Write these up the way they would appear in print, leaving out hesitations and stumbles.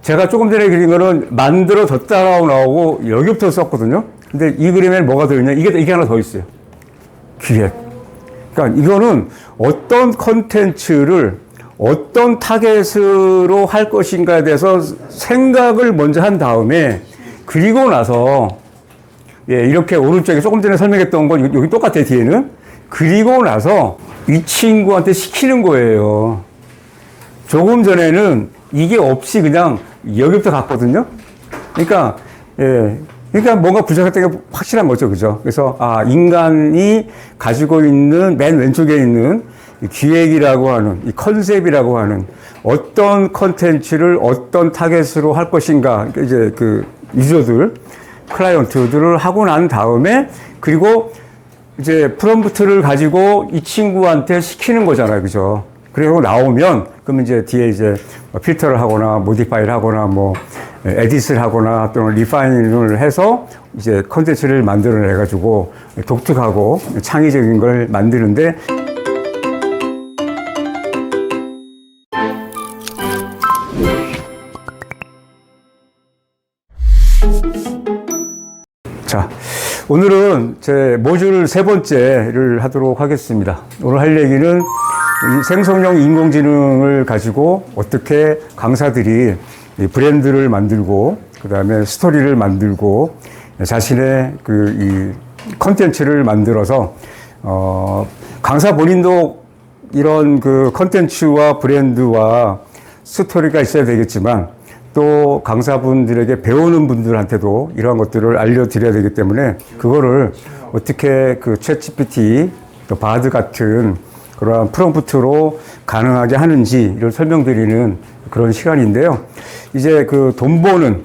제가 조금 전에 그린 거는 만들어졌다라고 나오고 여기부터 썼거든요. 근데 이 그림에는 뭐가 들어있냐? 이게 하나 더 있어요. 기획. 그러니까 이거는 어떤 컨텐츠를 어떤 타겟으로 할 것인가에 대해서 생각을 먼저 한 다음에 그리고 나서 예, 이렇게 오른쪽에 조금 전에 설명했던 건 여기 똑같아요, 뒤에는. 그리고 나서 이 친구한테 시키는 거예요. 조금 전에는 이게 없이 그냥 여기부터 갔거든요. 그러니까, 예. 그러니까 뭔가 부족했던 게 확실한 거죠. 그죠? 그래서, 인간이 가지고 있는 맨 왼쪽에 있는 이 기획이라고 하는, 이 컨셉이라고 하는 어떤 컨텐츠를 어떤 타겟으로 할 것인가. 그러니까 이제 그 유저들, 클라이언트들을 하고 난 다음에 그리고 이제 프롬프트를 가지고 이 친구한테 시키는 거잖아요. 그죠? 그리고 나오면, 그러면 이제 뒤에 이제 필터를 하거나, 모디파이를 하거나, 뭐, 에디트를 하거나, 또는 리파인을 해서 이제 컨텐츠를 만들어내가지고 독특하고 창의적인 걸 만드는데, 자, 오늘은 제 모듈 세 번째를 하도록 하겠습니다. 오늘 할 얘기는 이 생성형 인공지능을 가지고 어떻게 강사들이 브랜드를 만들고, 그 다음에 스토리를 만들고, 자신의 이 컨텐츠를 만들어서, 강사 본인도 이런 그 컨텐츠와 브랜드와 스토리가 있어야 되겠지만, 또 강사분들에게 배우는 분들한테도 이러한 것들을 알려드려야 되기 때문에 그거를 어떻게 그 챗GPT, 또 바드 같은 그러한 프롬프트로 가능하게 하는지를 설명드리는 그런 시간인데요. 이제 그 돈 버는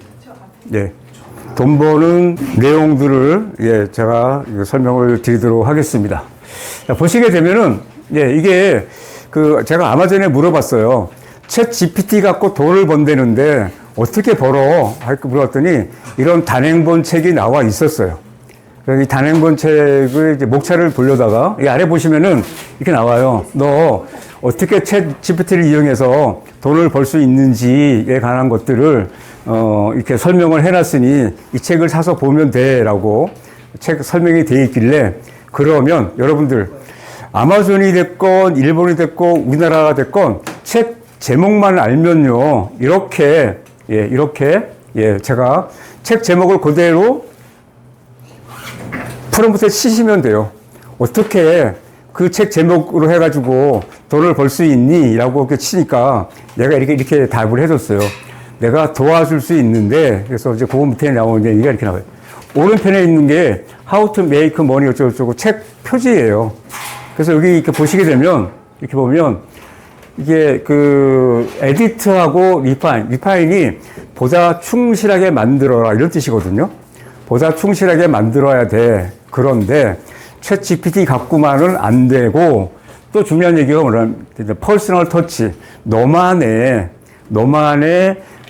내용들을 제가 설명을 드리도록 하겠습니다. 자, 보시게 되면은 이게 제가 아마존에 물어봤어요. 챗 GPT 갖고 돈을 번대는데 어떻게 벌어? 물어봤더니 이런 단행본 책이 나와 있었어요. 이 단행본 책의 이제 목차를 돌려다가 이 아래 보시면은 이렇게 나와요. 너 어떻게 챗 GPT를 이용해서 돈을 벌 수 있는지에 관한 것들을 이렇게 설명을 해놨으니 이 책을 사서 보면 돼라고 책 설명이 되어 있길래 그러면 여러분들 아마존이 됐건 일본이 됐건 우리나라가 됐건 책 제목만 알면요 이렇게 제가 책 제목을 그대로 프롬프트에 치시면 돼요. 어떻게 그 책 제목으로 해가지고 돈을 벌 수 있니? 라고 이렇게 치니까 내가 이렇게 답을 해줬어요. 내가 도와줄 수 있는데, 그래서 이제 그 밑에 나오는데 얘가 이렇게 나와요. 오른편에 있는 게 How to make money 어쩌고저쩌고 책 표지예요. 그래서 여기 이렇게 보시게 되면, 이렇게 보면 이게 그 에디트하고 리파인이 보다 충실하게 만들어라 이런 뜻이거든요. 보다 충실하게 만들어야 돼. 그런데 챗 GPT 갖고만은 안 되고 또 중요한 얘기가 뭐냐면 퍼스널 터치. 너만의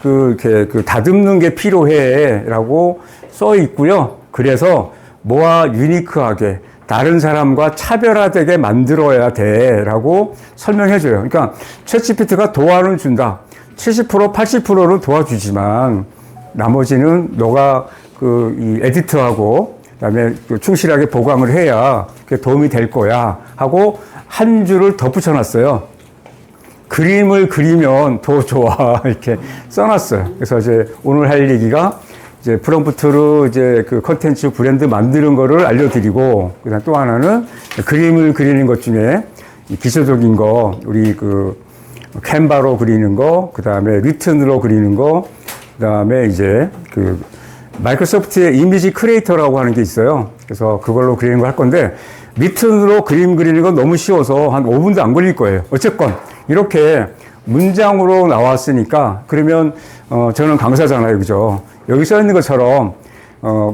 그 다듬는 게 필요해라고 써 있고요. 그래서 뭐와 유니크하게 다른 사람과 차별화되게 만들어야 돼라고 설명해줘요. 그러니까 챗 GPT가 도와는 준다. 70%, 80%는 도와주지만 나머지는 너가 이 에디트하고 그다음에 충실하게 보강을 해야 그게 도움이 될 거야 하고 한 줄을 덧붙여놨어요. 그림을 그리면 더 좋아 이렇게 써놨어요. 그래서 이제 오늘 할 얘기가 이제 프롬프트로 이제 그 컨텐츠 브랜드 만드는 거를 알려드리고, 그다음 또 하나는 그림을 그리는 것 중에 기초적인 거, 우리 그 캔바로 그리는 거, 그다음에 리튼으로 그리는 거, 그다음에 이제 그 마이크로소프트의 이미지 크리에이터라고 하는 게 있어요. 그래서 그걸로 그리는 거 할 건데, 리튼으로 그림 그리는 건 너무 쉬워서 한 5분도 안 걸릴 거예요. 어쨌건 이렇게 문장으로 나왔으니까, 그러면 저는 강사잖아요, 그죠? 여기 써 있는 것처럼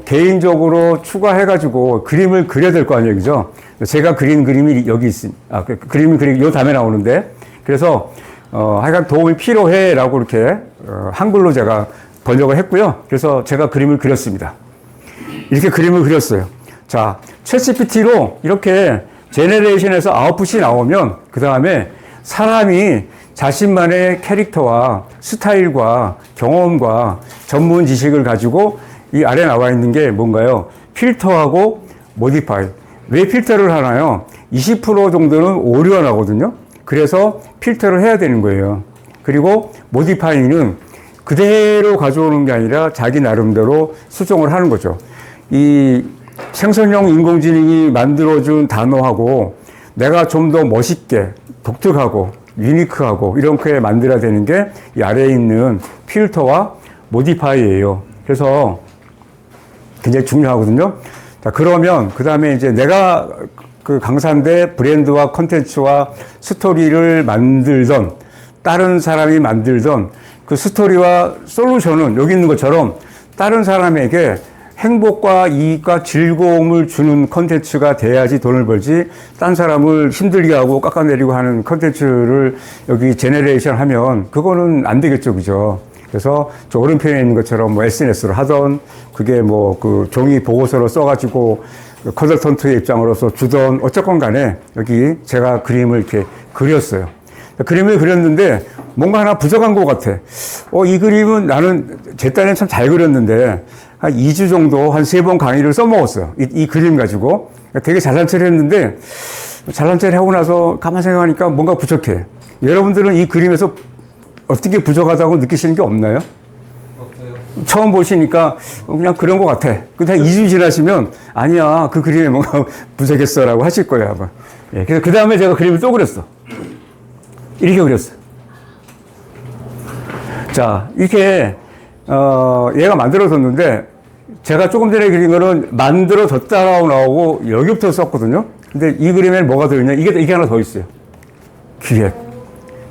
개인적으로 추가해가지고 그림을 그려야 될 거 아니에요, 그죠? 제가 그린 그림이 여기 있습니다. 그림을 그리기 요 다음에 나오는데, 그래서 하여간 도움이 필요해라고 이렇게 한글로 제가 번역을 했고요. 그래서 제가 그림을 그렸습니다. 이렇게 그림을 그렸어요. 자, 챗GPT로 이렇게 제너레이션에서 아웃풋이 나오면 그 다음에 사람이 자신만의 캐릭터와 스타일과 경험과 전문 지식을 가지고 이 아래 나와 있는 게 뭔가요? 필터하고 모디파이. 왜 필터를 하나요? 20% 정도는 오류가 나거든요. 그래서 필터를 해야 되는 거예요. 그리고 모디파이는 그대로 가져오는 게 아니라 자기 나름대로 수정을 하는 거죠. 이 생성형 인공지능이 만들어준 단어하고 내가 좀 더 멋있게 독특하고 유니크하고 이렇게 만들어야 되는 게 이 아래에 있는 필터와 모디파이예요. 그래서 굉장히 중요하거든요. 자, 그러면 그 다음에 이제 내가 그 강사인데 브랜드와 컨텐츠와 스토리를 만들던 다른 사람이 만들던 그 스토리와 솔루션은 여기 있는 것처럼 다른 사람에게 행복과 이익과 즐거움을 주는 컨텐츠가 돼야지 돈을 벌지, 딴 사람을 힘들게 하고 깎아내리고 하는 컨텐츠를 여기 제너레이션 하면 그거는 안 되겠죠. 그죠? 그래서 저 오른편에 있는 것처럼 뭐 SNS를 하던 그게 뭐 그 종이 보고서를 써가지고 컨설턴트의 입장으로서 주던 어쨌건 간에 여기 제가 그림을 이렇게 그렸어요. 그림을 그렸는데 뭔가 하나 부족한 것 같아. 이 그림은 나는 제 딴에는 참 잘 그렸는데 한 2주 정도 한 3번 강의를 써먹었어요. 이 그림 가지고. 되게 잘난 체를 했는데 잘난 체를 하고 나서 가만 생각하니까 뭔가 부족해. 여러분들은 이 그림에서 어떻게 부족하다고 느끼시는 게 없나요? 없어요. 처음 보시니까 그냥 그런 것 같아. 근데 한 2주 지나시면 아니야, 그 그림에 뭔가 부족했어 라고 하실 거예요, 아마. 예, 그래서 그 다음에 제가 그림을 또 그렸어. 이렇게 그렸어요. 자, 이렇게 얘가 만들어졌는데 제가 조금 전에 그린 거는 만들어졌다라고 나오고 여기부터 썼거든요. 근데 이 그림에는 뭐가 들어있냐? 이게 하나 더 있어요. 기획.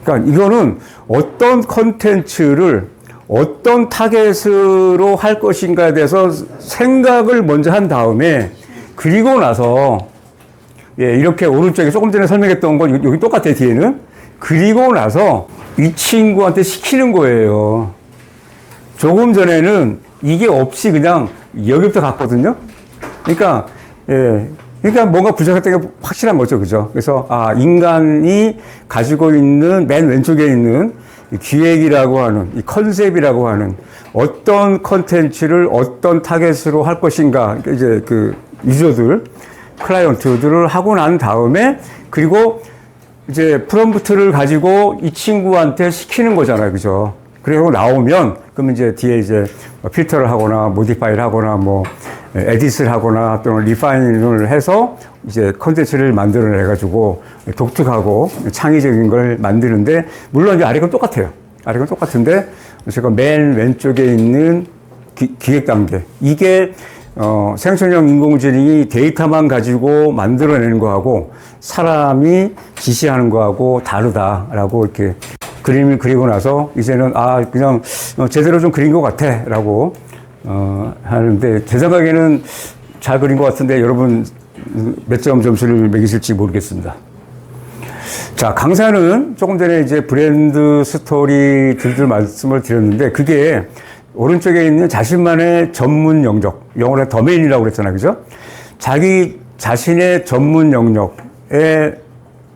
그러니까 이거는 어떤 컨텐츠를 어떤 타겟으로 할 것인가에 대해서 생각을 먼저 한 다음에 그리고 나서 예, 이렇게 오른쪽에 조금 전에 설명했던 건 여기 똑같아요, 뒤에는. 그리고 나서 이 친구한테 시키는 거예요. 조금 전에는 이게 없이 그냥 여기부터 갔거든요. 그러니까, 예. 그러니까 뭔가 부족했던 게 확실한 거죠. 그죠? 그래서, 인간이 가지고 있는 맨 왼쪽에 있는 이 기획이라고 하는, 이 컨셉이라고 하는 어떤 컨텐츠를 어떤 타겟으로 할 것인가. 그러니까 이제 그 유저들, 클라이언트들을 하고 난 다음에 그리고 이제 프롬프트를 가지고 이 친구한테 시키는 거잖아요. 그죠? 그리고 나오면, 그러면 이제 뒤에 이제 필터를 하거나, 모디파이를 하거나, 뭐, 에디트를 하거나, 또는 리파인을 해서 이제 컨텐츠를 만들어내가지고 독특하고 창의적인 걸 만드는데, 물론 이제 아래 건 똑같아요. 아래 건 똑같은데, 제가 맨 왼쪽에 있는 기획 단계. 이게, 생성형 인공지능이 데이터만 가지고 만들어내는 거하고, 사람이 지시하는 거하고 다르다라고 이렇게 그림을 그리고 나서 이제는 그냥 제대로 좀 그린 것 같아 라고 하는데 제 생각에는 잘 그린 것 같은데 여러분 몇 점 점수를 매기실지 모르겠습니다. 자, 강사는 조금 전에 이제 브랜드 스토리들을 말씀을 드렸는데 그게 오른쪽에 있는 자신만의 전문 영역, 영어로 더메인이라고 그랬잖아요. 그죠? 자기 자신의 전문 영역에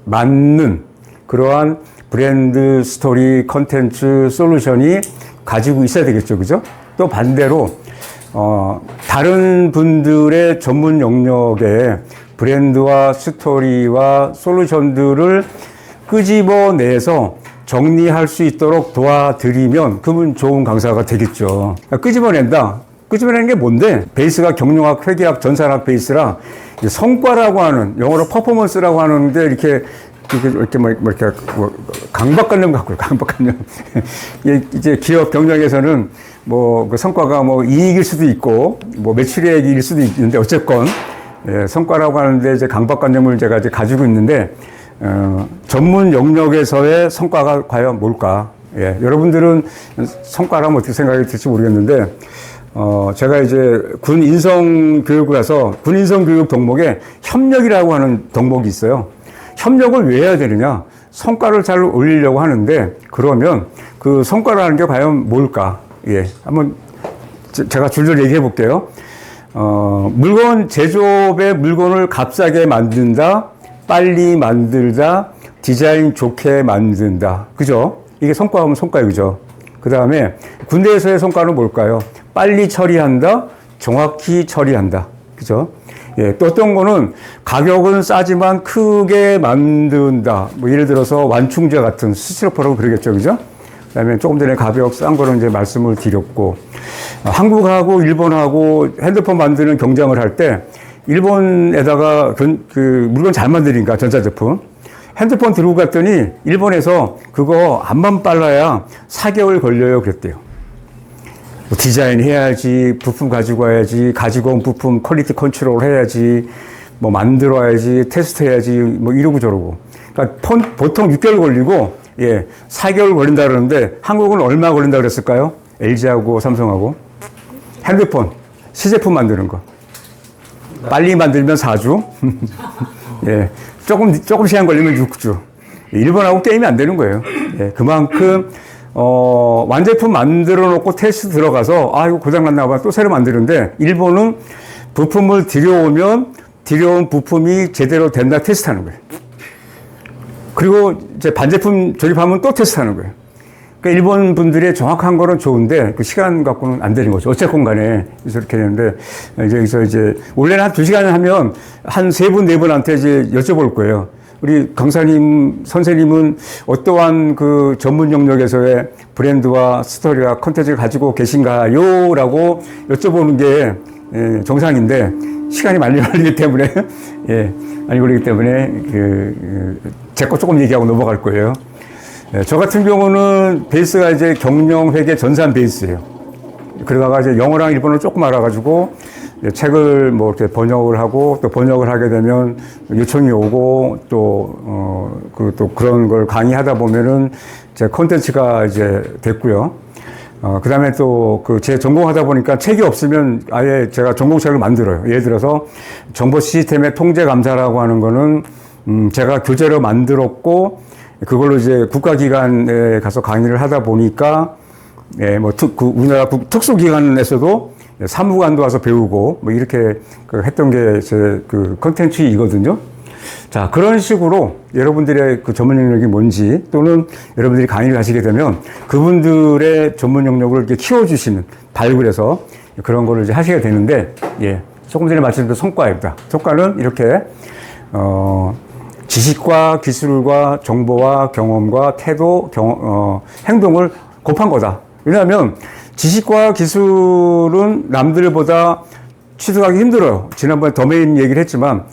맞는 그러한 브랜드 스토리 컨텐츠 솔루션이 가지고 있어야 되겠죠. 그죠? 또 반대로 다른 분들의 전문 영역에 브랜드와 스토리와 솔루션들을 끄집어내서 정리할 수 있도록 도와드리면 그분 좋은 강사가 되겠죠. 끄집어낸다. 끄집어내는 게 뭔데? 베이스가 경영학, 회계학, 전산학 베이스라 성과라고 하는, 영어로 퍼포먼스라고 하는데 이렇게 강박관념 갖고요. 강박관념. 이제 기업 경영에서는 뭐 그 성과가 뭐 이익일 수도 있고 뭐 매출액일 수도 있는데 어쨌건 예, 성과라고 하는데 이제 강박관념을 제가 이제 가지고 있는데 전문 영역에서의 성과가 과연 뭘까? 예, 여러분들은 성과라면 어떻게 생각이 들지 모르겠는데 제가 이제 군 인성 교육을 해서 군 인성 교육 덕목에 협력이라고 하는 덕목이 있어요. 협력을 왜 해야 되느냐? 성과를 잘 올리려고 하는데 그러면 그 성과라는 게 과연 뭘까? 예, 한번 제가 줄줄 얘기해 볼게요. 물건 제조업의 물건을 값싸게 만든다, 빨리 만들다, 디자인 좋게 만든다. 그죠? 이게 성과하면 성과예요. 그죠? 그 다음에 군대에서의 성과는 뭘까요? 빨리 처리한다, 정확히 처리한다. 그죠? 예, 또 어떤 거는 가격은 싸지만 크게 만든다. 뭐 예를 들어서 완충제 같은 스티로폼이라고 그러겠죠. 그죠? 그 다음에 조금 전에 가격 싼 거는 이제 말씀을 드렸고, 한국하고 일본하고 핸드폰 만드는 경쟁을 할 때, 일본에다가 그 물건 잘 만드니까 전자제품. 핸드폰 들고 갔더니 일본에서 그거 암만 빨라야 4개월 걸려요. 그랬대요. 뭐 디자인 해야지, 부품 가지고 와야지, 가지고 온 부품 퀄리티 컨트롤 해야지, 뭐 만들어 와야지, 테스트 해야지, 뭐 이러고 저러고. 그러니까 보통 6개월 걸리고, 예, 4개월 걸린다 그러는데 한국은 얼마 걸린다 그랬을까요? LG하고 삼성하고. 핸드폰, 시제품 만드는 거. 빨리 만들면 4주. 예, 조금 시간 걸리면 6주. 일본하고 게임이 안 되는 거예요. 예, 그만큼, 완제품 만들어 놓고 테스트 들어가서, 이거 고장났나 봐. 또 새로 만드는데, 일본은 부품을 들여오면, 들여온 부품이 제대로 된다 테스트 하는 거예요. 그리고 이제 반제품 조립하면 또 테스트 하는 거예요. 그러니까 일본 분들의 정확한 거는 좋은데, 그 시간 갖고는 안 되는 거죠. 어쨌건 간에, 이렇게 되는데, 이제, 원래는 한 2시간 하면 한 3분, 4분한테 이제 여쭤볼 거예요. 우리 강사님, 선생님은 어떠한 그 전문 영역에서의 브랜드와 스토리와 컨텐츠를 가지고 계신가요? 라고 여쭤보는 게 정상인데, 시간이 많이 걸리기 때문에, 예, 많이 걸리기 때문에, 제 거 조금 얘기하고 넘어갈 거예요. 저 같은 경우는 베이스가 이제 경영, 회계, 전산 베이스예요. 그러다가 이제 영어랑 일본어를 조금 알아가지고 책을 뭐 이렇게 번역을 하고 또 번역을 하게 되면 요청이 오고 또 그런 걸 강의하다 보면은 제 콘텐츠가 이제 됐고요. 그 다음에 또 제 전공하다 보니까 책이 없으면 아예 제가 전공책을 만들어요. 예를 들어서 정보 시스템의 통제 감사라고 하는 거는 제가 교재로 만들었고 그걸로 이제 국가기관에 가서 강의를 하다 보니까, 예, 뭐, 우리나라 특수기관에서도 사무관도 와서 배우고, 뭐, 이렇게 했던 게 제 컨텐츠이거든요. 자, 그런 식으로 여러분들의 그 전문 영역이 뭔지, 또는 여러분들이 강의를 하시게 되면 그분들의 전문 영역을 이렇게 키워주시는, 발굴해서 그런 거를 이제 하시게 되는데, 예, 조금 전에 말씀드린 성과입니다. 성과는 이렇게, 지식과 기술과 정보와 경험과 태도, 행동을 곱한 거다. 왜냐하면 지식과 기술은 남들보다 취득하기 힘들어요. 지난번에 더메인 얘기를 했지만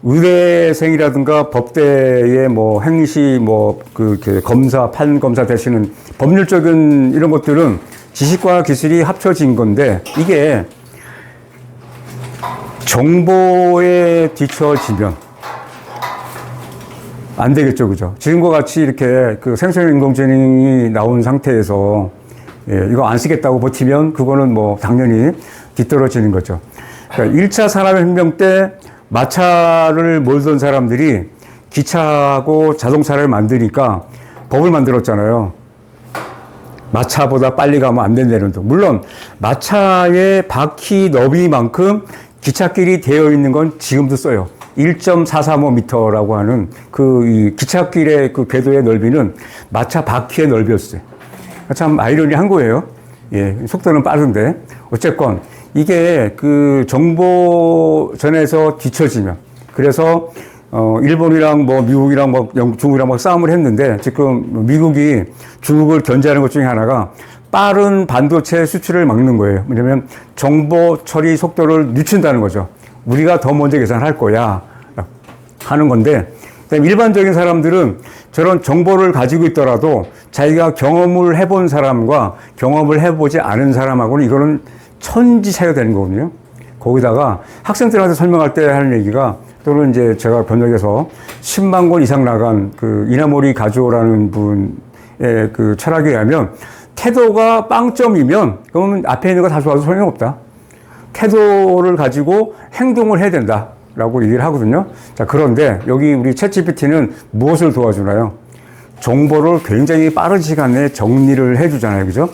의대생이라든가 법대의 뭐 행시, 검사, 판검사 되시는 법률적인 이런 것들은 지식과 기술이 합쳐진 건데 이게 정보에 뒤처지면 안 되겠죠, 그죠? 지금과 같이 이렇게 그 생성인공지능이 나온 상태에서, 예, 이거 안 쓰겠다고 버티면 그거는 뭐 당연히 뒤떨어지는 거죠. 그러니까 1차 산업혁명 때 마차를 몰던 사람들이 기차하고 자동차를 만드니까 법을 만들었잖아요. 마차보다 빨리 가면 안 된다는 거. 물론 마차의 바퀴 너비만큼 기찻길이 되어 있는 건 지금도 써요. 1.435m라고 하는 이 기찻길의 그 궤도의 넓이는 마차 바퀴의 넓이였어요. 참 아이러니한 거예요. 예, 속도는 빠른데. 어쨌건 이게 그 정보전에서 뒤처지면 그래서 일본이랑 뭐 미국이랑 뭐 중국이랑 뭐 싸움을 했는데 지금 미국이 중국을 견제하는 것 중에 하나가 빠른 반도체 수출을 막는 거예요. 왜냐면 정보 처리 속도를 늦춘다는 거죠. 우리가 더 먼저 계산할 거야 하는 건데 일반적인 사람들은 저런 정보를 가지고 있더라도 자기가 경험을 해본 사람과 경험을 해보지 않은 사람하고는 이거는 천지 차이가 되는 거거든요. 거기다가 학생들한테 설명할 때 하는 얘기가 또는 이제 제가 번역해서 10만 권 이상 나간 그 이나모리 가조라는 분의 그 철학에 의하면 태도가 빵점이면 그러면 앞에 있는 거 다 좋아서 소용없다. 태도를 가지고 행동을 해야 된다라고 얘기를 하거든요. 자, 그런데 여기 우리 챗GPT는 무엇을 도와주나요? 정보를 굉장히 빠른 시간에 정리를 해주잖아요. 그죠?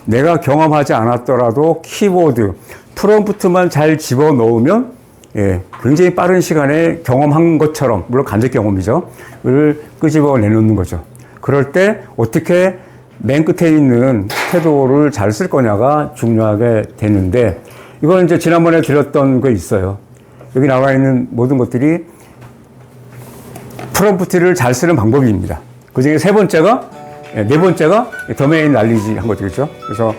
내가 경험하지 않았더라도 키워드, 프롬프트만 잘 집어넣으면 예, 굉장히 빠른 시간에 경험한 것처럼, 물론 간접 경험이죠. 을 끄집어 내놓는 거죠. 그럴 때 어떻게 맨 끝에 있는 태도를 잘 쓸 거냐가 중요하게 되는데, 이건 이제 지난번에 드렸던 거 있어요. 여기 나와 있는 모든 것들이 프롬프트를 잘 쓰는 방법입니다. 그 중에 네 번째가 도메인 날리지 한 거죠. 그래서,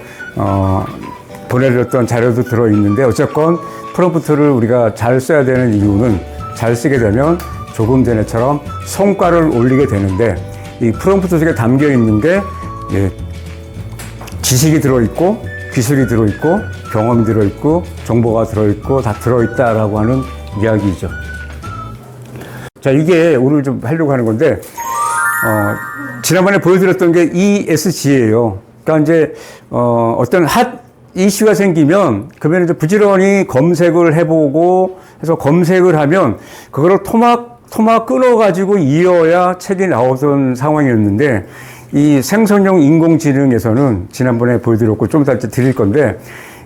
보내드렸던 자료도 들어있는데, 어쨌건 프롬프트를 우리가 잘 써야 되는 이유는 잘 쓰게 되면 조금 전에처럼 성과를 올리게 되는데, 이 프롬프트 속에 담겨 있는 게 지식이 들어있고, 기술이 들어있고, 경험이 들어있고, 정보가 들어있고, 다 들어있다라고 하는 이야기죠. 자, 이게 오늘 좀 하려고 하는 건데, 지난번에 보여드렸던 게 ESG예요. 그러니까 이제, 어떤 핫 이슈가 생기면, 그러면 이제 부지런히 검색을 해보고 해서 검색을 하면, 그거를 토막 끊어가지고 이어야 책이 나오던 상황이었는데, 이 생성형 인공지능에서는 지난번에 보여드렸고 좀 이따 드릴 건데,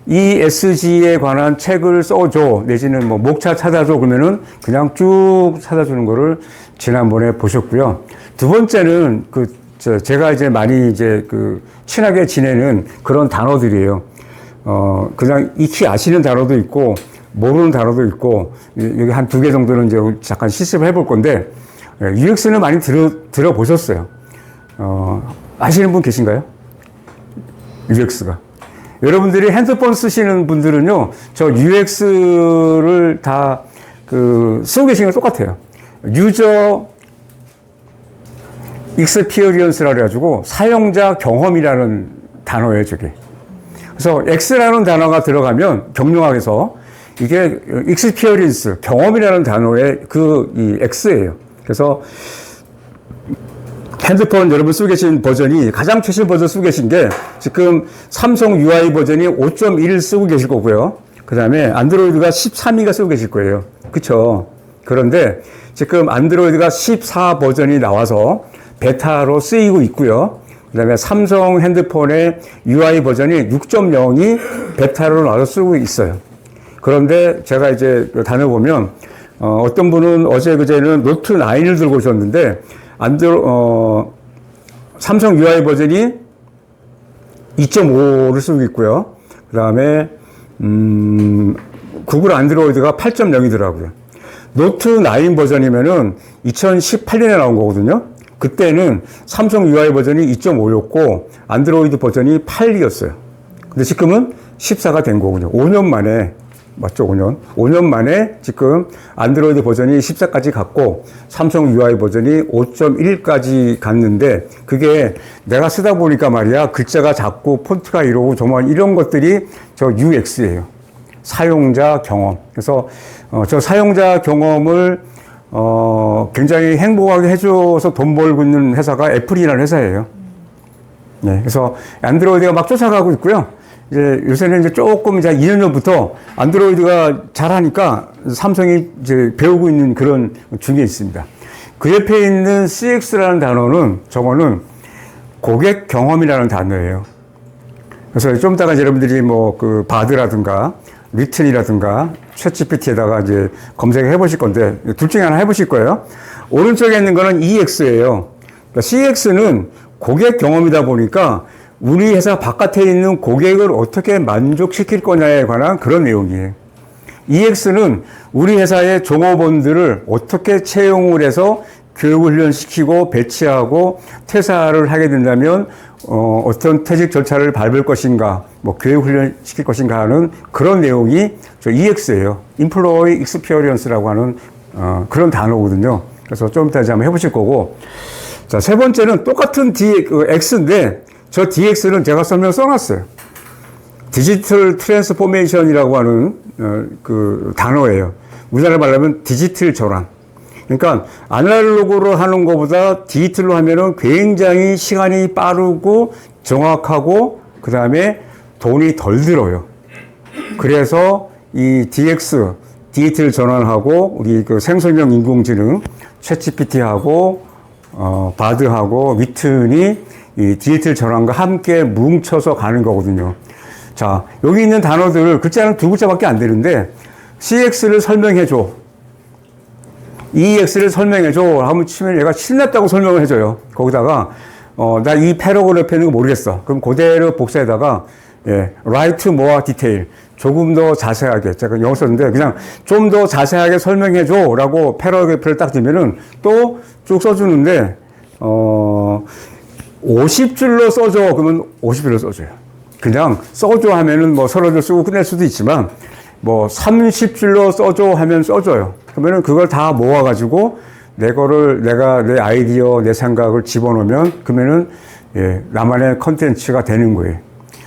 ESG에 관한 책을 써줘, 내지는 뭐 목차 찾아줘, 그러면은 그냥 쭉 찾아주는 거를 지난번에 보셨고요. 두 번째는 제가 이제 많이 친하게 지내는 그런 단어들이에요. 그냥 익히 아시는 단어도 있고, 모르는 단어도 있고, 여기 한 2개 정도는 이제 잠깐 실습을 해볼 건데, UX는 많이 들어보셨어요. 아시는 분 계신가요? UX가. 여러분들이 핸드폰 쓰시는 분들은요, 저 UX를 다 쓰고 계시는 건 똑같아요. 유저 익스피리언스라고 해가지고 사용자 경험이라는 단어예요, 저게. 그래서 X라는 단어가 들어가면 경영학에서 이게 익스피리언스, 경험이라는 단어의 이 X예요. 그래서 핸드폰 여러분 쓰고 계신 버전이 가장 최신 버전 쓰고 계신 게 지금 삼성 UI 버전이 5.1 쓰고 계실 거고요. 그 다음에 안드로이드가 13위가 쓰고 계실 거예요. 그쵸? 그런데 지금 안드로이드가 14 버전이 나와서 베타로 쓰이고 있고요. 그 다음에 삼성 핸드폰의 UI 버전이 6.0이 베타로 나와서 쓰고 있어요. 그런데 제가 이제 다녀보면, 어떤 분은 어제 그제는 노트 9을 들고 오셨는데, 삼성 UI 버전이 2.5를 쓰고 있고요. 그 다음에, 구글 안드로이드가 8.0이더라고요. 노트 9 버전이면은 2018년에 나온 거거든요. 그때는 삼성 UI 버전이 2.5였고, 안드로이드 버전이 8이었어요. 근데 지금은 14가 된 거군요. 5년 만에. 맞죠? 5년. 5년 만에 지금 안드로이드 버전이 14까지 갔고, 삼성 UI 버전이 5.1까지 갔는데, 그게 내가 쓰다 보니까 말이야, 글자가 작고, 폰트가 이러고, 정말 이런 것들이 저 UX예요. 사용자 경험. 그래서, 저 사용자 경험을, 굉장히 행복하게 해줘서 돈 벌고 있는 회사가 애플이라는 회사예요. 네. 그래서 안드로이드가 막 쫓아가고 있고요. 이제 요새는 이제 조금 이제 2년 전부터 안드로이드가 잘하니까 삼성이 이제 배우고 있는 그런 중에 있습니다. 그 옆에 있는 CX라는 단어는 저거는 고객 경험이라는 단어예요. 그래서 좀 이따가 여러분들이 뭐 바드라든가 리튼이라든가 챗GPT에다가 이제 검색을 해보실 건데 둘 중에 하나 해보실 거예요. 오른쪽에 있는 거는 EX예요. 그러니까 CX는 고객 경험이다 보니까 우리 회사 바깥에 있는 고객을 어떻게 만족시킬 거냐에 관한 그런 내용이에요. EX는 우리 회사의 종업원들을 어떻게 채용을 해서 교육훈련시키고 배치하고 퇴사를 하게 된다면 어떤 퇴직 절차를 밟을 것인가, 뭐 교육훈련시킬 것인가 하는 그런 내용이 저 EX예요. Employee Experience라고 하는 그런 단어거든요. 그래서 좀 이따 한번 해보실 거고. 자, 세 번째는 똑같은 X인데 저 DX는 제가 설명 써놨어요. 디지털 트랜스포메이션이라고 하는 단어예요. 우리나라 말로 하면 디지털 전환. 그러니까 아날로그로 하는 것보다 디지털로 하면은 굉장히 시간이 빠르고 정확하고 그 다음에 돈이 덜 들어요. 그래서 이 DX, 디지털 전환하고 우리 생성형 인공지능, 챗GPT하고 바드하고 위튼이 이 디지털 전환과 함께 뭉쳐서 가는 거거든요. 자, 여기 있는 단어들, 글자는 2글자밖에 안 되는데, CX를 설명해줘. EX를 설명해줘. 하면 치면 얘가 신났다고 설명을 해줘요. 거기다가, 나 이 패러그래프에 있는 거 모르겠어. 그럼 그대로 복사에다가, write more detail. 조금 더 자세하게. 제가 영어 썼는데, 그냥 좀 더 자세하게 설명해줘. 라고 패러그래프를 딱 주면은 또 쭉 써주는데, 50줄로 써줘. 그러면 50줄로 써줘요. 그냥 써줘 하면은 뭐 서로 줄 쓰고 끝낼 수도 있지만, 뭐 30줄로 써줘 하면 써줘요. 그러면은 그걸 다 모아가지고 내가 내 아이디어, 내 생각을 집어넣으면 그러면은 나만의 컨텐츠가 되는 거예요.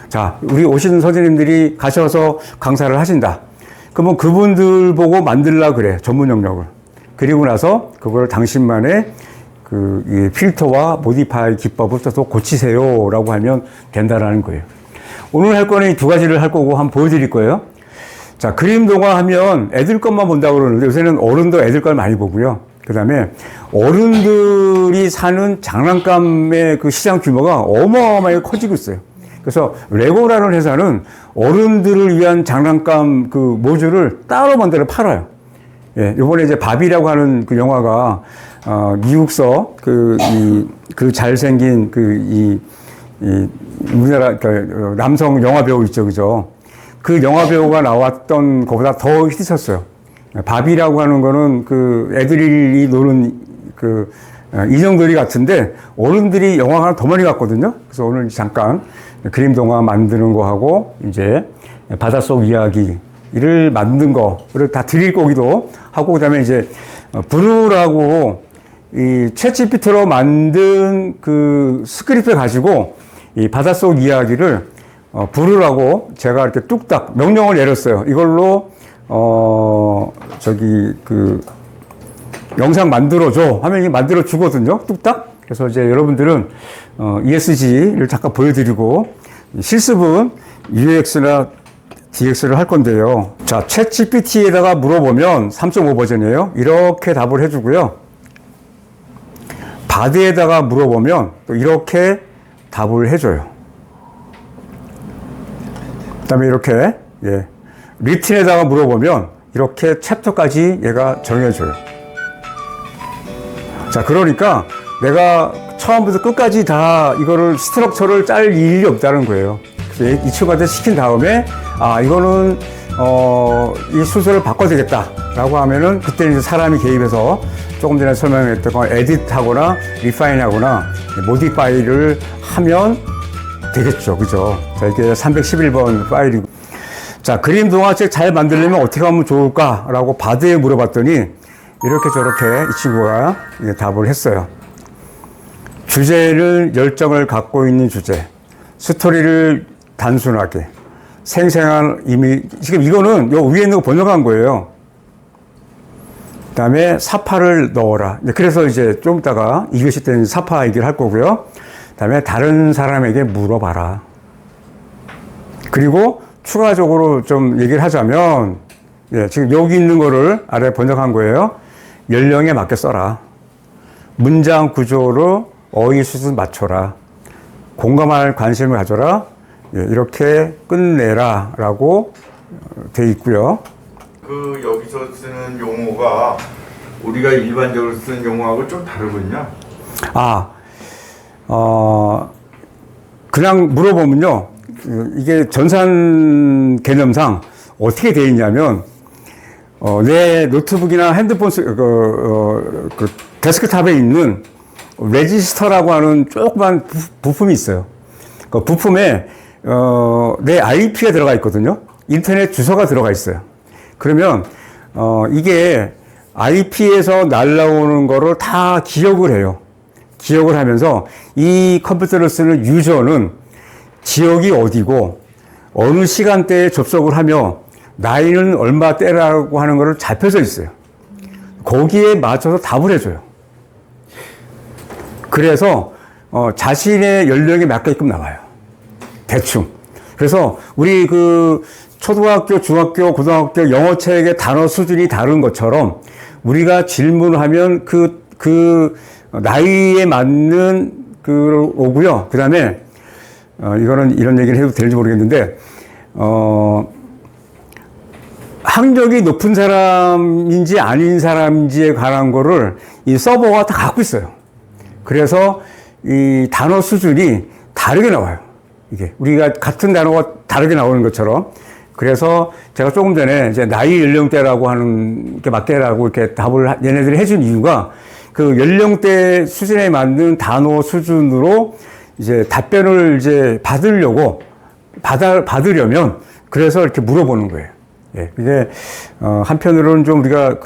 자, 우리 오시는 선생님들이 가셔서 강사를 하신다. 그러면 그분들 보고 만들라 그래. 전문 영역을. 그리고 나서 그걸 당신만의 이 필터와 모디파이 기법을 써서 고치세요라고 하면 된다라는 거예요. 오늘 할 거는 이 두 가지를 할 거고 한번 보여드릴 거예요. 자, 그림 동화 하면 애들 것만 본다고 그러는데 요새는 어른도 애들 걸 많이 보고요. 그 다음에 어른들이 사는 장난감의 그 시장 규모가 어마어마하게 커지고 있어요. 그래서 레고라는 회사는 어른들을 위한 장난감 그 모듈을 따로 만들어 팔아요. 요번에 이제 바비라고 하는 그 영화가, 미국서 그 잘생긴 우리나라 남성 영화 배우 있죠, 그죠? 그 영화 배우가 나왔던 것보다 더 히트쳤어요. 바비라고 하는 거는 그 애들이 노는 그 인형들이 같은데 어른들이 영화가 더 많이 갔거든요. 그래서 오늘 잠깐 그림 동화 만드는 거 하고 이제 바닷속 이야기를 만든 거를 다 드릴 거기도 하고 그다음에 이제 브루라고 이 챗GPT로 만든 그 스크립트 가지고 이 바닷속 이야기를 부르라고 제가 이렇게 뚝딱 명령을 내렸어요. 이걸로 영상 만들어줘 하면 이게 만들어 주거든요. 뚝딱. 그래서 이제 여러분들은 ESG를 잠깐 보여드리고 실습은 UX나 DX를 할 건데요. 자, 챗 GPT에다가 물어보면 3.5 버전이에요. 이렇게 답을 해주고요. 바드에다가 물어보면 또 이렇게 답을 해줘요. 그 다음에 이렇게, 리틴에다가 물어보면 이렇게 챕터까지 얘가 정해줘요. 자, 그러니까 내가 처음부터 끝까지 다 이거를 스트럭처를 짤 일이 없다는 거예요. 그래서 이 친구한테 시킨 다음에, 이거는, 이 순서를 바꿔야 되겠다. 라고 하면은 그때는 이제 사람이 개입해서 조금 전에 설명했던 거 에디트하거나 리파인하거나 모디파이를 하면 되겠죠. 그죠? 자, 이게 311번 파일이고. 자, 그림 동화책 잘 만들려면 어떻게 하면 좋을까? 라고 바드에 물어봤더니 이렇게 저렇게 이 친구가 답을 했어요. 주제를 열정을 갖고 있는 주제, 스토리를 단순하게, 생생한 지금 이거는 요 위에 있는 거 번역한 거예요. 그 다음에 사파를 넣어라. 그래서 이제 좀 이따가 2교시 때는 사파 얘기를 할 거고요. 그 다음에 다른 사람에게 물어봐라. 그리고 추가적으로 좀 얘기를 하자면, 지금 여기 있는 거를 아래 번역한 거예요. 연령에 맞게 써라. 문장 구조로 어휘 수준 맞춰라. 공감할 관심을 가져라. 이렇게 끝내라. 라고 돼 있고요. 여기서 쓰는 용어가 우리가 일반적으로 쓰는 용어하고 좀 다르군요. 그냥 물어보면요. 이게 전산 개념상 어떻게 되어 있냐면, 내 노트북이나 핸드폰, 데스크탑에 있는 레지스터라고 하는 조그만 부품이 있어요. 그 부품에, 내 IP가 들어가 있거든요. 인터넷 주소가 들어가 있어요. 그러면, 이게 IP에서 날라오는 거를 다 기억을 해요. 기억을 하면서 이 컴퓨터를 쓰는 유저는 지역이 어디고 어느 시간대에 접속을 하며 나이는 얼마 때라고 하는 거를 잡혀져 있어요. 거기에 맞춰서 답을 해줘요. 그래서 자신의 연령에 맞게끔 나와요. 대충. 그래서 우리 초등학교, 중학교, 고등학교 영어책의 단어 수준이 다른 것처럼 우리가 질문을 하면 나이에 맞는 오고요. 그 다음에, 이거는 이런 얘기를 해도 되는지 모르겠는데, 학력이 높은 사람인지 아닌 사람인지에 관한 거를 이 서버가 다 갖고 있어요. 그래서 이 단어 수준이 다르게 나와요. 이게 우리가 같은 단어가 다르게 나오는 것처럼. 그래서 제가 조금 전에 이제 나이 연령대라고 하는 게 맞게라고 이렇게 답을 얘네들이 해준 이유가 그 연령대 수준에 맞는 단어 수준으로 이제 답변을 이제 받으려면 그래서 이렇게 물어보는 거예요. 예, 그게 한편으로는 좀 우리가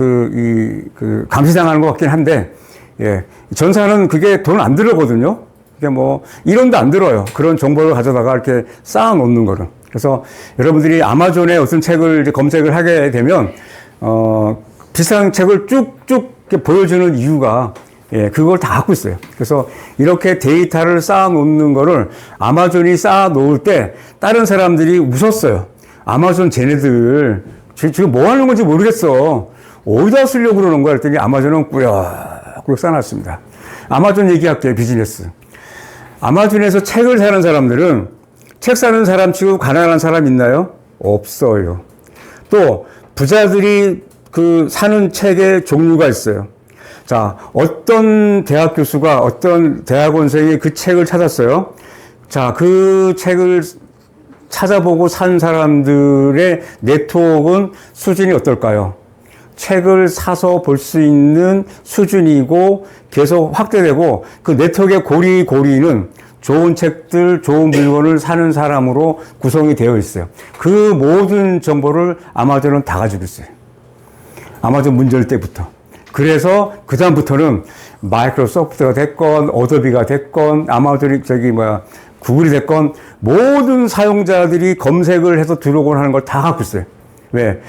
감시당하는 것 같긴 한데, 예, 전사는 그게 돈 안 들어거든요. 그게 뭐 1원도 안 들어요. 그런 정보를 가져다가 이렇게 쌓아 놓는 거는. 그래서 여러분들이 아마존에 어떤 책을 이제 검색을 하게 되면 비싼 책을 쭉쭉 이렇게 보여주는 이유가 예, 그걸 다 갖고 있어요. 그래서 이렇게 데이터를 쌓아 놓는 거를 아마존이 쌓아 놓을 때 다른 사람들이 웃었어요. 아마존 쟤네들 지금 뭐 하는 건지 모르겠어. 어디다 쓰려고 그러는 거야? 했더니 아마존은 꾸역꾸역 쌓아놨습니다. 아마존 얘기할게요. 비즈니스. 아마존에서 책을 사는 사람들은 책 사는 사람 치고 가난한 사람 있나요? 없어요. 또 부자들이 그 사는 책의 종류가 있어요. 자, 어떤 대학 교수가 어떤 대학원생이 그 책을 찾았어요. 자, 그 책을 찾아보고 산 사람들의 네트워크는 수준이 어떨까요? 책을 사서 볼 수 있는 수준이고 계속 확대되고 그 네트워크의 고리는 좋은 책들, 좋은 물건을 사는 사람으로 구성이 되어 있어요. 그 모든 정보를 아마존은 다 가지고 있어요. 아마존 문절 때부터. 그래서 그다음부터는 마이크로소프트가 됐건 어도비가 됐건 아마존이 구글이 됐건 모든 사용자들이 검색을 해서 들어오곤 하는 걸 다 갖고 있어요. 왜?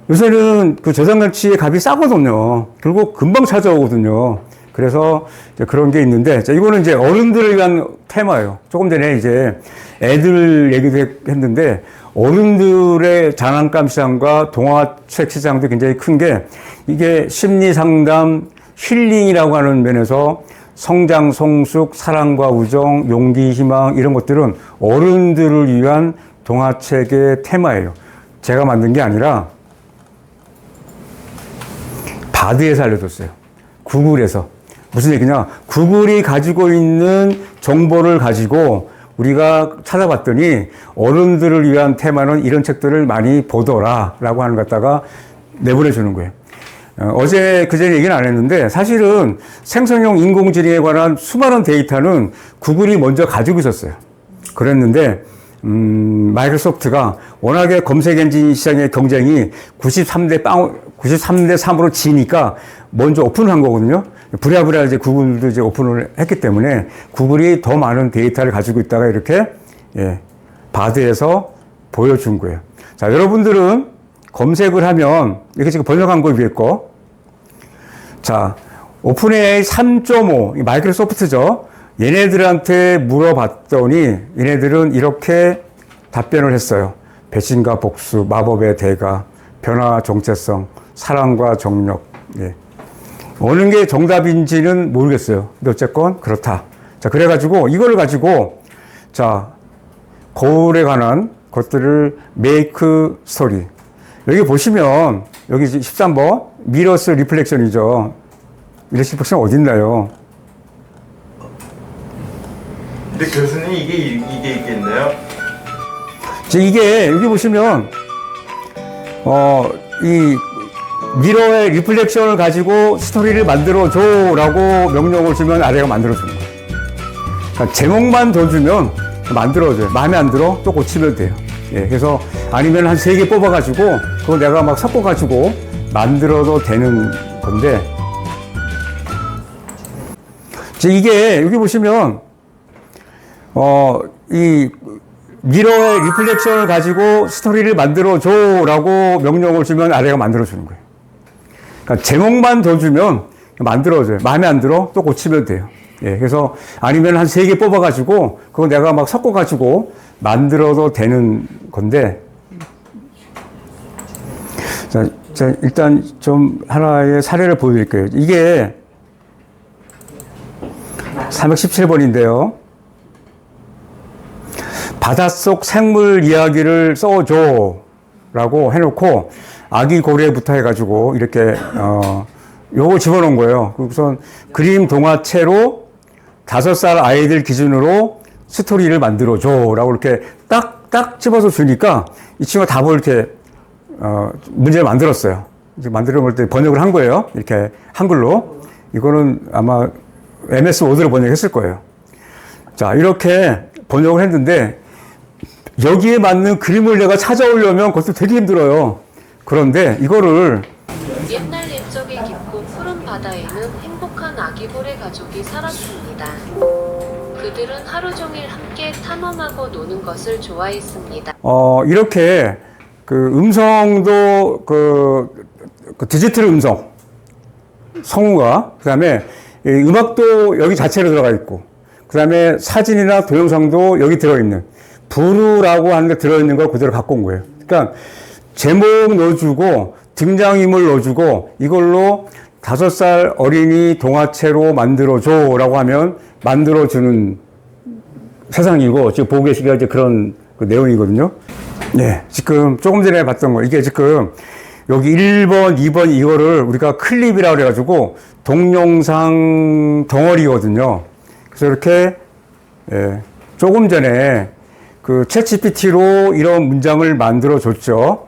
요새는 그 저장장치의 값이 싸거든요. 결국 금방 찾아오거든요. 그래서 이제 그런 게 있는데, 자, 이거는 이제 어른들을 위한 테마예요. 조금 전에 이제 애들 얘기도 했는데, 어른들의 장난감 시장과 동화책 시장도 굉장히 큰 게, 이게 심리 상담, 힐링이라고 하는 면에서 성장, 성숙, 사랑과 우정, 용기, 희망, 이런 것들은 어른들을 위한 동화책의 테마예요. 제가 만든 게 아니라, 바드에서 알려줬어요. 구글에서. 무슨 얘기냐? 구글이 가지고 있는 정보를 가지고 우리가 찾아봤더니 어른들을 위한 테마는 이런 책들을 많이 보더라 라고 하는 것 갖다가 내보내주는 거예요. 어제 그전에 얘기는 안 했는데 사실은 생성형 인공지능에 관한 수많은 데이터는 구글이 먼저 가지고 있었어요. 그랬는데 마이크로소프트가 워낙에 검색 엔진 시장의 경쟁이 93대 3으로 지니까 먼저 오픈을 한 거거든요. 부랴부랴 이제 구글도 이제 오픈을 했기 때문에 구글이 더 많은 데이터를 가지고 있다가 이렇게 바드에서 보여준 거예요. 자, 여러분들은 검색을 하면 이렇게 지금 번역한 거 위에 거. 자, 오픈AI 3.5 마이크로소프트죠. 얘네들한테 물어봤더니 얘네들은 이렇게 답변을 했어요. 배신과 복수, 마법의 대가, 변화 정체성, 사랑과 정력. 예. 어느 게 정답인지는 모르겠어요. 근데 어쨌건 그렇다. 자, 그래가지고 이거를 가지고 자, 거울에 관한 것들을 메이크 스토리. 여기 보시면 여기 13번 미러스 리플렉션이죠. 미러스 리플렉션 어디 있나요? 근데 교수님 이게 있겠네요. 이게 여기 보시면 이 미러의 리플렉션을 가지고 스토리를 만들어줘라고 명령을 주면 아래가 만들어주는 거예요. 그러니까 제목만 더 주면 만들어줘요. 마음에 안 들어? 또 고치면 돼요. 예, 그래서 아니면 한 3개 뽑아가지고 그거 내가 막 섞어가지고 만들어도 되는 건데 이게 여기 보시면 이 미러의 리플렉션을 가지고 스토리를 만들어줘라고 명령을 주면 아래가 만들어주는 거예요. 그러니까 제목만 더 주면 만들어줘요. 마음에 안 들어? 또 고치면 돼요. 예, 그래서 아니면 한 3개 뽑아가지고 그거 내가 막 섞어가지고 만들어도 되는 건데 자, 일단 좀 하나의 사례를 보여드릴게요. 이게 317번인데요. 바닷속 생물 이야기를 써줘. 라고 해놓고 아기 고래부터 해가지고 이렇게 요거 집어넣은 거예요. 우선 그림 동화체로 5살 아이들 기준으로 스토리를 만들어줘 라고 이렇게 딱 집어서 주니까 이 친구가 답을 이렇게 문제를 만들었어요. 이제 만들어 볼 때 번역을 한 거예요. 이렇게 한글로. 이거는 아마 MS 워드로 번역했을 거예요. 자, 이렇게 번역을 했는데 여기에 맞는 그림을 내가 찾아오려면 그것도 되게 힘들어요. 그런데 이거를 옛날 옛적의 깊고 푸른 바다에는 행복한 아기고래 가족이 살았습니다. 그들은 하루 종일 함께 탐험하고 노는 것을 좋아했습니다. 이렇게 그 음성도 그 디지털 음성 성우가 그다음에 음악도 여기 자체로 들어가 있고 그다음에 사진이나 동영상도 여기 들어있는 부루라고 하는 게 들어있는 걸 그대로 갖고 온 거예요. 그러니까 제목 넣어주고 등장인물 넣어주고 이걸로 5살 어린이 동화체로 만들어줘 라고 하면 만들어주는 세상이고 지금 보고 계시기가 이제 그런 그 내용이거든요. 네, 지금 조금 전에 봤던 거 이게 지금 여기 1번, 2번 이거를 우리가 클립이라고 그래가지고 동영상 덩어리거든요. 그래서 이렇게 조금 전에 그 챗GPT로 이런 문장을 만들어 줬죠.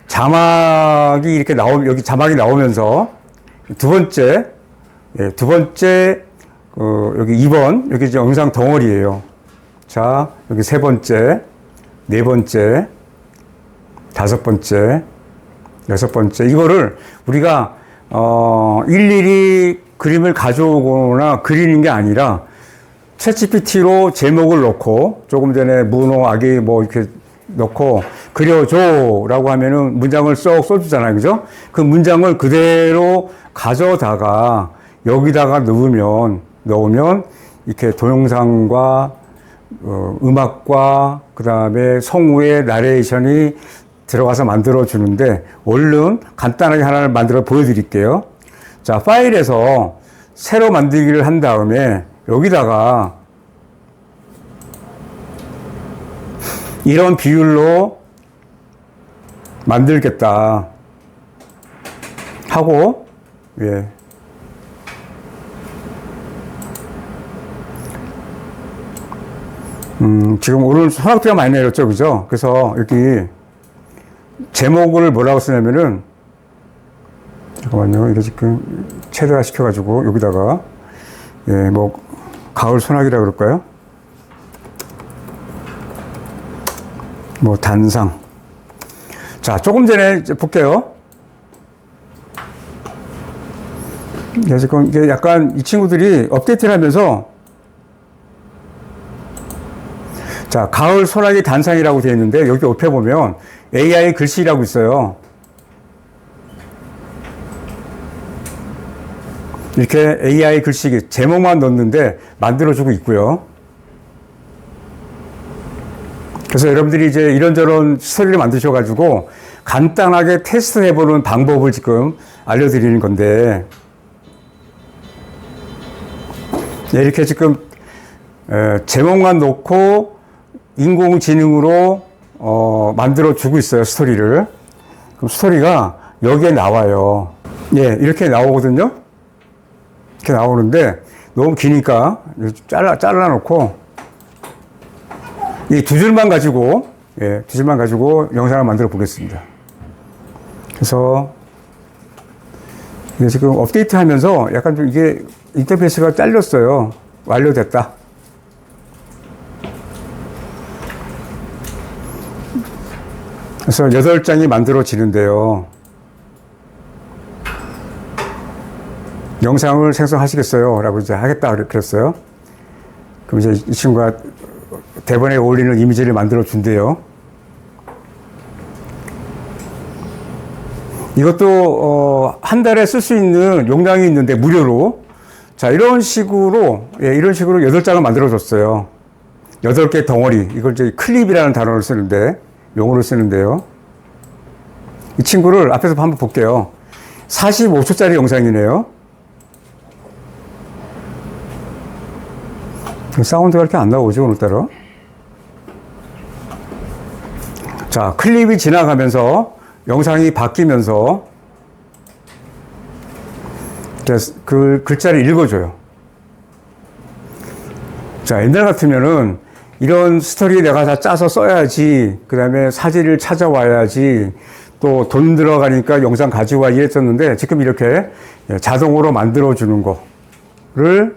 자막이 이렇게 여기 자막이 나오면서 두 번째 여기 2번 여기 이제 영상 덩어리예요. 자, 여기 3번째, 4번째, 5번째, 6번째 이거를 우리가 일일이 그림을 가져오거나 그리는 게 아니라 챗GPT로 제목을 넣고 조금 전에 문어 아기 뭐 이렇게 넣고 그려줘라고 하면은 문장을 쏙 써주잖아요, 그죠? 그 문장을 그대로 가져다가 여기다가 넣으면 이렇게 동영상과 음악과 그 다음에 성우의 나레이션이 들어가서 만들어 주는데 얼른 간단하게 하나를 만들어 보여드릴게요. 자, 파일에서 새로 만들기를 한 다음에 여기다가 이런 비율로 만들겠다 하고 지금 오늘 소낙비가 많이 내렸죠, 그죠? 그래서 여기 제목을 뭐라고 쓰냐면은 잠깐만요, 이거 지금 최대화 시켜가지고 여기다가 뭐 가을 소나기라 그럴까요? 뭐 단상. 자, 조금 전에 이제 볼게요. 지금 이게 약간 이 친구들이 업데이트를 하면서 자, 가을 소나기 단상이라고 되어 있는데 여기 옆에 보면 AI 글씨라고 있어요. 이렇게 AI 글씨 제목만 넣는데 만들어주고 있고요. 그래서 여러분들이 이제 이런저런 스토리를 만드셔가지고 간단하게 테스트 해보는 방법을 지금 알려드리는 건데 이렇게 지금 제목만 놓고 인공지능으로 만들어주고 있어요, 스토리를. 그럼 스토리가 여기에 나와요. 이렇게 나오거든요. 이렇게 나오는데 너무 기니까 잘라놓고 이 2줄만 가지고 2줄만 가지고 영상을 만들어 보겠습니다. 그래서 이게 지금 업데이트 하면서 약간 좀 이게 인터페이스가 잘렸어요. 완료됐다. 그래서 8장이 만들어지는데요. 영상을 생성하시겠어요? 라고 이제 하겠다 그랬어요. 그럼 이제 이 친구가 대본에 어울리는 이미지를 만들어 준대요. 이것도 한 달에 쓸 수 있는 용량이 있는데 무료로. 자, 이런 식으로 8장을 만들어 줬어요. 8개 덩어리. 이걸 이제 클립이라는 단어를 쓰는데 용어를 쓰는데요. 이 친구를 앞에서 한번 볼게요. 45초짜리 영상이네요. 사운드가 이렇게 안 나오죠, 오늘따라. 자, 클립이 지나가면서 영상이 바뀌면서 그 글자를 읽어줘요. 자, 옛날 같으면은 이런 스토리 내가 다 짜서 써야지, 그 다음에 사진을 찾아와야지, 또 돈 들어가니까 영상 가지고 와 이랬었는데, 지금 이렇게 자동으로 만들어주는 거를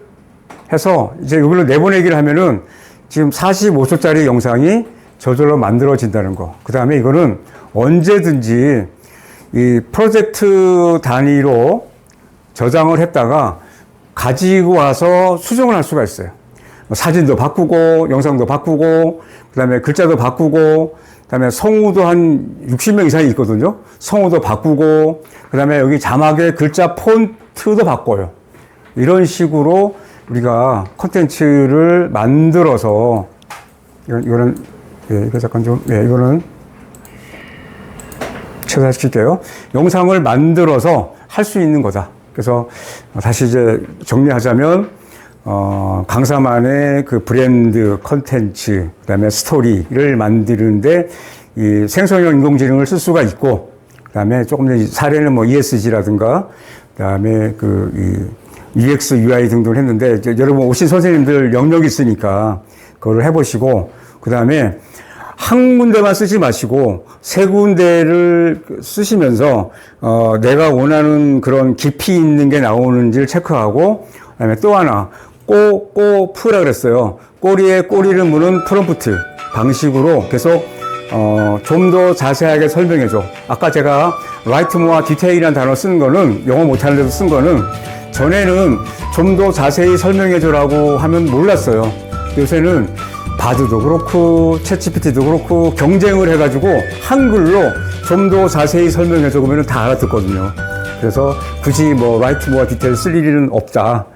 해서 이제 이걸로 내보내기를 하면은 지금 45초짜리 영상이 저절로 만들어진다는 거. 그 다음에 이거는 언제든지 이 프로젝트 단위로 저장을 했다가 가지고 와서 수정을 할 수가 있어요. 사진도 바꾸고, 영상도 바꾸고, 그 다음에 글자도 바꾸고, 그 다음에 성우도 한 60명 이상이 있거든요. 성우도 바꾸고, 그 다음에 여기 자막의 글자 폰트도 바꿔요. 이런 식으로 우리가 콘텐츠를 만들어서, 이거는, 예, 이거 잠깐 좀, 예, 이거는 최소화시킬게요. 영상을 만들어서 할 수 있는 거다. 그래서 다시 이제 정리하자면, 강사만의 그 브랜드 컨텐츠, 그 다음에 스토리를 만드는데 이 생성형 인공지능을 쓸 수가 있고, 그 다음에 조금 전에 사례는 뭐 ESG라든가, 그 다음에 그 UX, UI 등등을 했는데, 이제 여러분 오신 선생님들 영역이 있으니까 그거를 해보시고, 그 다음에 한 군데만 쓰지 마시고 세 군데를 쓰시면서 내가 원하는 그런 깊이 있는 게 나오는지를 체크하고, 그다음에 또 하나 꼬프라 그랬어요. 꼬리에 꼬리를 무는 프롬프트 방식으로 계속 좀 더 자세하게 설명해줘. 아까 제가 write more detail이라는 단어 쓴 거는, 영어 못하는데도 쓴 거는 전에는 좀 더 자세히 설명해줘라고 하면 몰랐어요. 요새는 바드도 그렇고 챗GPT도 그렇고 경쟁을 해가지고 한글로 좀 더 자세히 설명해줘 그러면 다 알아듣거든요. 그래서 굳이 뭐 write more detail 쓸 일은 없다.